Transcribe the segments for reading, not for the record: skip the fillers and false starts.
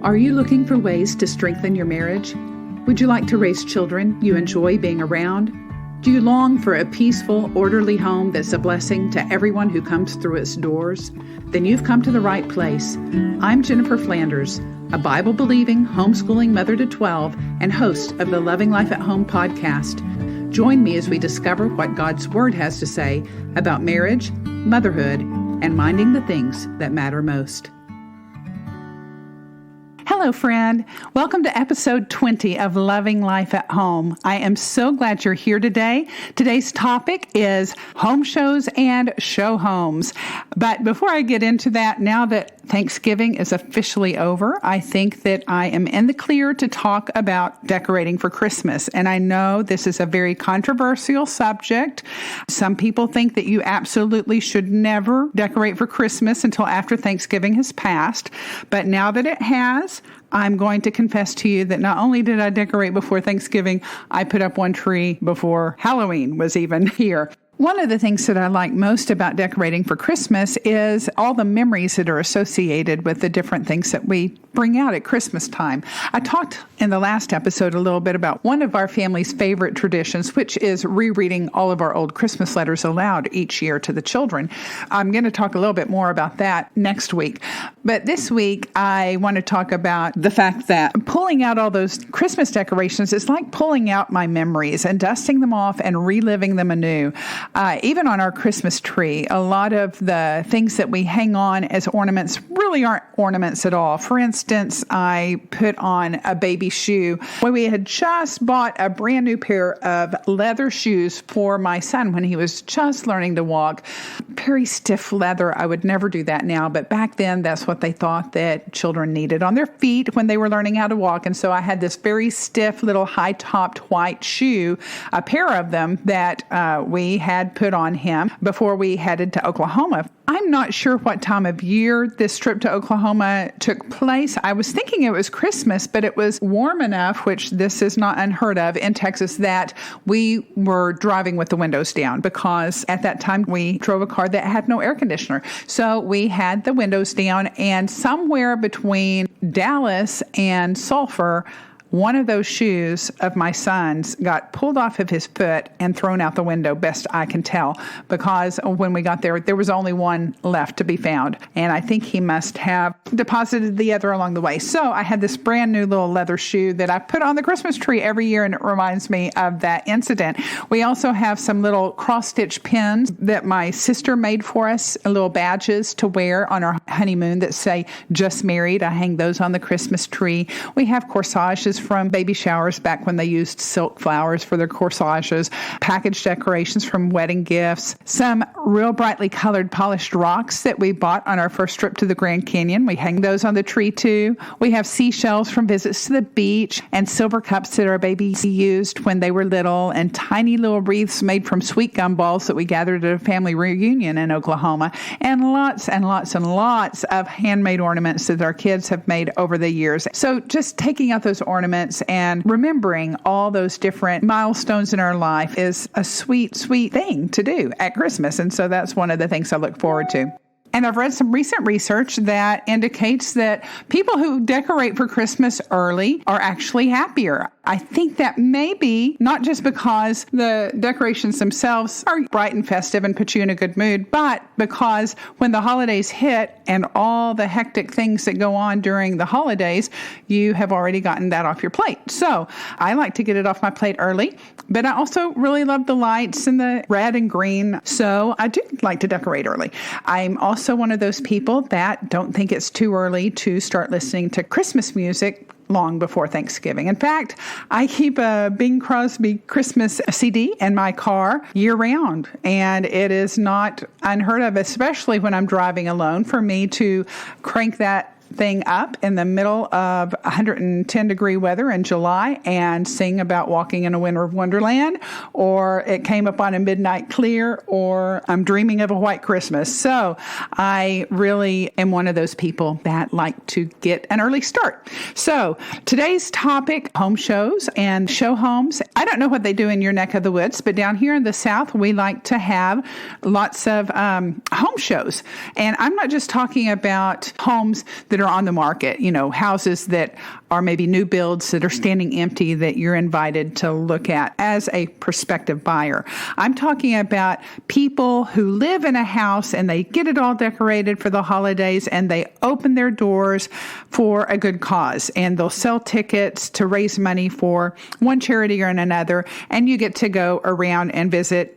Are you looking for ways to strengthen your marriage? Would you like to raise children you enjoy being around? Do you long for a peaceful, orderly home that's a blessing to everyone who comes through its doors? Then you've come to the right place. I'm Jennifer Flanders, a Bible-believing, homeschooling mother to 12 and host of the Loving Life at Home podcast. Join me as we discover what God's Word has to say about marriage, motherhood, and minding the things that matter most. Hello, friend. Welcome to episode 20 of Loving Life at Home. I am so glad you're here today. Today's topic is home shows and show homes. But before I get into that, now that Thanksgiving is officially over, I think that I am in the clear to talk about decorating for Christmas. And I know this is a very controversial subject. Some people think that you absolutely should never decorate for Christmas until after Thanksgiving has passed. But now that it has, I'm going to confess to you that not only did I decorate before Thanksgiving, I put up one tree before Halloween was even here. One of the things that I like most about decorating for Christmas is all the memories that are associated with the different things that we bring out at Christmas time. I talked in the last episode a little bit about one of our family's favorite traditions, which is rereading all of our old Christmas letters aloud each year to the children. I'm going to talk a little bit more about that next week. But this week, I want to talk about the fact that pulling out all those Christmas decorations is like pulling out my memories and dusting them off and reliving them anew. Even on our Christmas tree, a lot of the things that we hang on as ornaments really aren't ornaments at all. For instance, I put on a baby shoe when we had just bought a brand new pair of leather shoes for my son when he was just learning to walk. Very stiff leather. I would never do that now, but back then that's what they thought that children needed on their feet when they were learning how to walk. And so I had this very stiff little high-topped white shoe, a pair of them that we had put on him before we headed to Oklahoma. I'm not sure what time of year this trip to Oklahoma took place. I was thinking it was Christmas, but it was warm enough, which this is not unheard of in Texas, that we were driving with the windows down because at that time we drove a car that had no air conditioner. So we had the windows down, and somewhere between Dallas and Sulphur, one of those shoes of my son's got pulled off of his foot and thrown out the window, best I can tell, because when we got there, there was only one left to be found. And I think he must have deposited the other along the way. So I had this brand new little leather shoe that I put on the Christmas tree every year, and it reminds me of that incident. We also have some little cross-stitch pins that my sister made for us, little badges to wear on our honeymoon that say, "Just Married." I hang those on the Christmas tree. We have corsages from baby showers back when they used silk flowers for their corsages, package decorations from wedding gifts, some real brightly colored polished rocks that we bought on our first trip to the Grand Canyon. We hang those on the tree too. We have seashells from visits to the beach and silver cups that our babies used when they were little, and tiny little wreaths made from sweet gum balls that we gathered at a family reunion in Oklahoma, and lots and lots and lots of handmade ornaments that our kids have made over the years. So just taking out those ornaments and remembering all those different milestones in our life is a sweet, sweet thing to do at Christmas. And so that's one of the things I look forward to. And I've read some recent research that indicates that people who decorate for Christmas early are actually happier. I think that may be not just because the decorations themselves are bright and festive and put you in a good mood, but because when the holidays hit and all the hectic things that go on during the holidays, you have already gotten that off your plate. So I like to get it off my plate early, but I also really love the lights and the red and green. So I do like to decorate early. I'm also one of those people that don't think it's too early to start listening to Christmas music long before Thanksgiving. In fact, I keep a Bing Crosby Christmas CD in my car year round, and it is not unheard of, especially when I'm driving alone, for me to crank that thing up in the middle of 110-degree weather in July and sing about walking in a winter wonderland, or It Came Upon a Midnight Clear, or I'm Dreaming of a White Christmas. So I really am one of those people that like to get an early start. So today's topic, home shows and show homes. I don't know what they do in your neck of the woods, but down here in the South, we like to have lots of home shows. And I'm not just talking about homes that that are on the market, houses that are maybe new builds that are standing empty that you're invited to look at as a prospective buyer. I'm talking about people who live in a house and they get it all decorated for the holidays and they open their doors for a good cause, and they'll sell tickets to raise money for one charity or another, and you get to go around and visit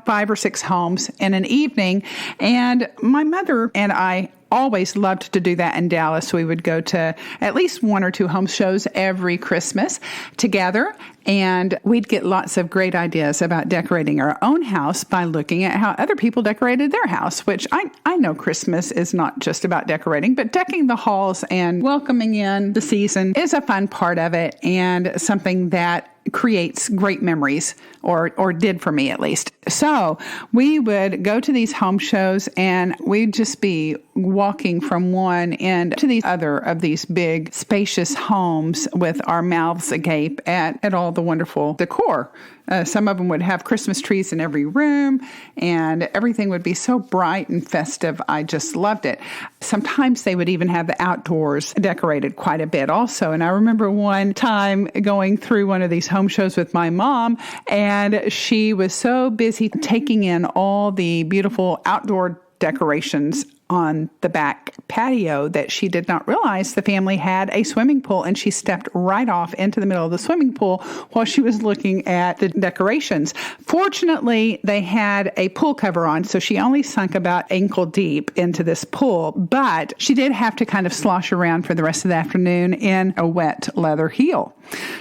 5 or 6 homes in an evening. And my mother and I always loved to do that in Dallas. We would go to at least 1 or 2 home shows every Christmas together, and we'd get lots of great ideas about decorating our own house by looking at how other people decorated their house, which I know Christmas is not just about decorating, but decking the halls and welcoming in the season is a fun part of it and something that creates great memories, or did for me at least. So we would go to these home shows and we'd just be walking from one end to the other of these big, spacious homes with our mouths agape at all the wonderful decor. Some of them would have Christmas trees in every room, and everything would be so bright and festive. I just loved it. Sometimes they would even have the outdoors decorated quite a bit also. And I remember one time going through one of these home shows with my mom, and she was so busy taking in all the beautiful outdoor decorations on the back patio that she did not realize the family had a swimming pool, and she stepped right off into the middle of the swimming pool while she was looking at the decorations. Fortunately, they had a pool cover on, so she only sunk about ankle deep into this pool, but she did have to kind of slosh around for the rest of the afternoon in a wet leather heel.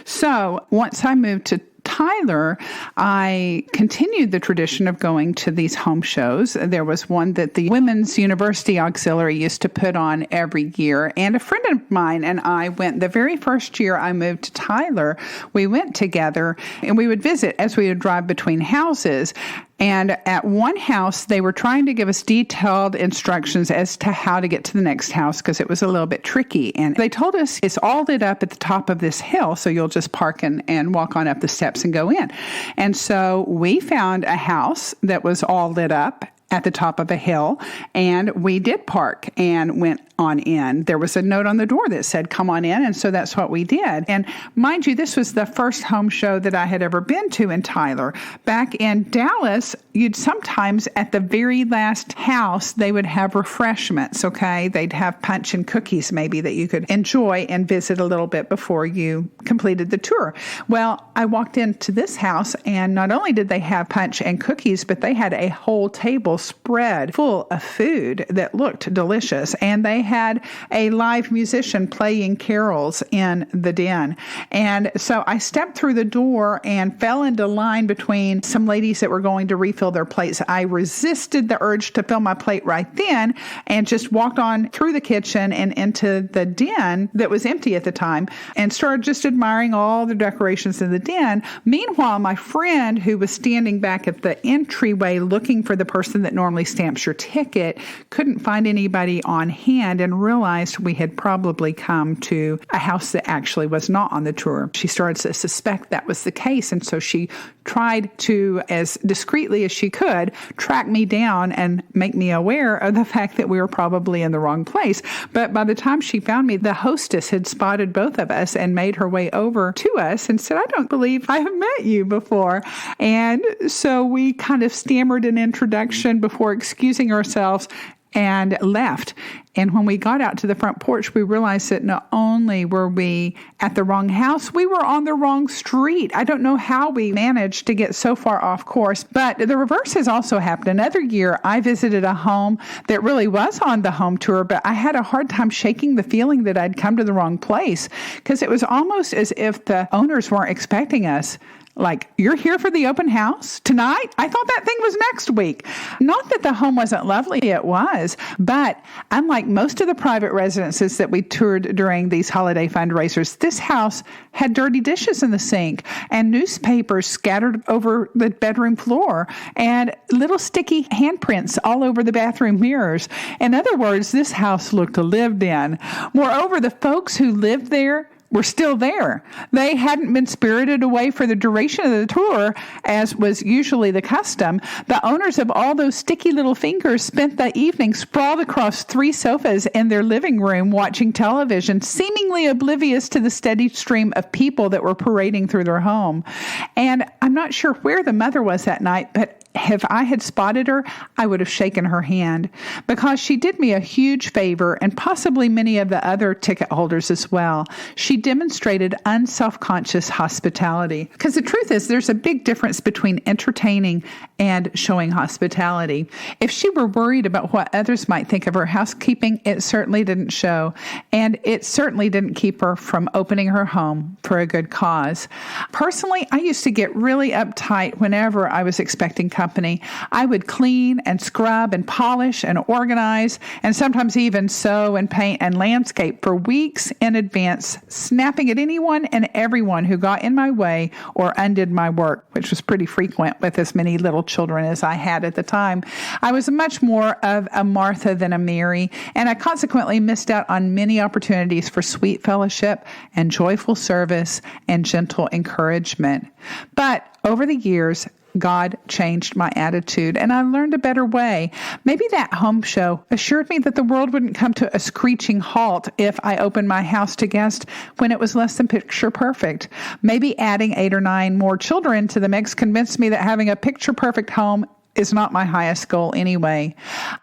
So once I moved to Tyler, I continued the tradition of going to these home shows. There was one that the Women's University Auxiliary used to put on every year, and a friend of mine and I went the very first year I moved to Tyler. We went together, and we would visit as we would drive between houses. And at one house, they were trying to give us detailed instructions as to how to get to the next house because it was a little bit tricky. And they told us it's all lit up at the top of this hill, so you'll just park and walk on up the steps and go in. And so we found a house that was all lit up at the top of a hill, and we did park and went on in. There was a note on the door that said, "Come on in," and so that's what we did. And mind you, this was the first home show that I had ever been to in Tyler. Back in Dallas, you'd sometimes, at the very last house, they would have refreshments, okay? They'd have punch and cookies maybe that you could enjoy and visit a little bit before you completed the tour. Well, I walked into this house, and not only did they have punch and cookies, but they had a whole table spread full of food that looked delicious, and they had a live musician playing carols in the den. And so I stepped through the door and fell into line between some ladies that were going to refill their plates. I resisted the urge to fill my plate right then and just walked on through the kitchen and into the den that was empty at the time and started just admiring all the decorations in the den. Meanwhile, my friend, who was standing back at the entryway looking for the person that normally stamps your ticket, couldn't find anybody on hand and realized we had probably come to a house that actually was not on the tour. She started to suspect that was the case, and so she tried to, as discreetly as she could, track me down and make me aware of the fact that we were probably in the wrong place. But by the time she found me, the hostess had spotted both of us and made her way over to us and said, "I don't believe I have met you before." And so we kind of stammered an introduction before excusing ourselves and left. And when we got out to the front porch, we realized that not only were we at the wrong house, we were on the wrong street. I don't know how we managed to get so far off course, but the reverse has also happened. Another year, I visited a home that really was on the home tour, but I had a hard time shaking the feeling that I'd come to the wrong place because it was almost as if the owners weren't expecting us. Like, "You're here for the open house tonight? I thought that thing was next week." Not that the home wasn't lovely, it was, but unlike most of the private residences that we toured during these holiday fundraisers, this house had dirty dishes in the sink and newspapers scattered over the bedroom floor and little sticky handprints all over the bathroom mirrors. In other words, this house looked lived in. Moreover, the folks who lived there were still there. They hadn't been spirited away for the duration of the tour, as was usually the custom. The owners of all those sticky little fingers spent the evening sprawled across 3 sofas in their living room watching television, seemingly oblivious to the steady stream of people that were parading through their home. And I'm not sure where the mother was that night, but if I had spotted her, I would have shaken her hand, because she did me a huge favor, and possibly many of the other ticket holders as well. She demonstrated unselfconscious hospitality. Because the truth is, there's a big difference between entertaining and showing hospitality. If she were worried about what others might think of her housekeeping, it certainly didn't show, and it certainly didn't keep her from opening her home for a good cause. Personally, I used to get really uptight whenever I was expecting company. I would clean and scrub and polish and organize, and sometimes even sew and paint and landscape for weeks in advance, snapping at anyone and everyone who got in my way or undid my work, which was pretty frequent with as many little children as I had at the time. I was much more of a Martha than a Mary, and I consequently missed out on many opportunities for sweet fellowship and joyful service and gentle encouragement. But over the years, God changed my attitude, and I learned a better way. Maybe that home show assured me that the world wouldn't come to a screeching halt if I opened my house to guests when it was less than picture perfect. Maybe adding 8 or 9 more children to the mix convinced me that having a picture perfect home is not my highest goal anyway.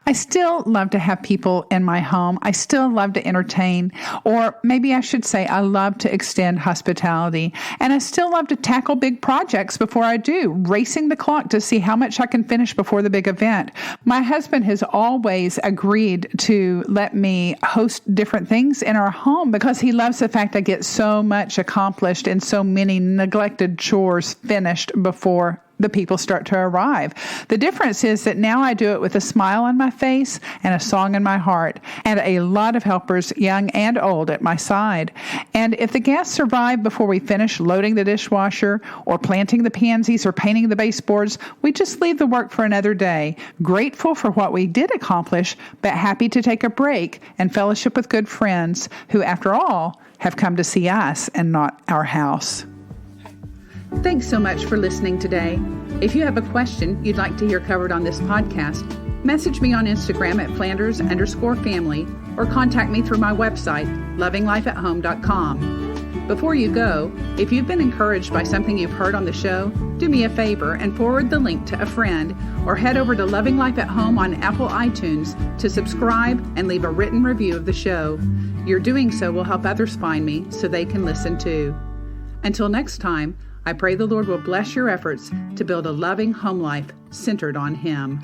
I still love to have people in my home. I still love to entertain, or maybe I should say I love to extend hospitality. And I still love to tackle big projects before I do, racing the clock to see how much I can finish before the big event. My husband has always agreed to let me host different things in our home because he loves the fact I get so much accomplished and so many neglected chores finished before the people start to arrive. The difference is that now I do it with a smile on my face and a song in my heart, and a lot of helpers, young and old, at my side. And if the guests arrive before we finish loading the dishwasher or planting the pansies or painting the baseboards, we just leave the work for another day, grateful for what we did accomplish, but happy to take a break and fellowship with good friends who, after all, have come to see us and not our house. Thanks so much for listening today. If you have a question you'd like to hear covered on this podcast, message me on Instagram at Flanders_family or contact me through my website, lovinglifeathome.com. Before you go, if you've been encouraged by something you've heard on the show, do me a favor and forward the link to a friend, or head over to Loving Life at Home on Apple iTunes to subscribe and leave a written review of the show. Your doing so will help others find me so they can listen too. Until next time, I pray the Lord will bless your efforts to build a loving home life centered on Him.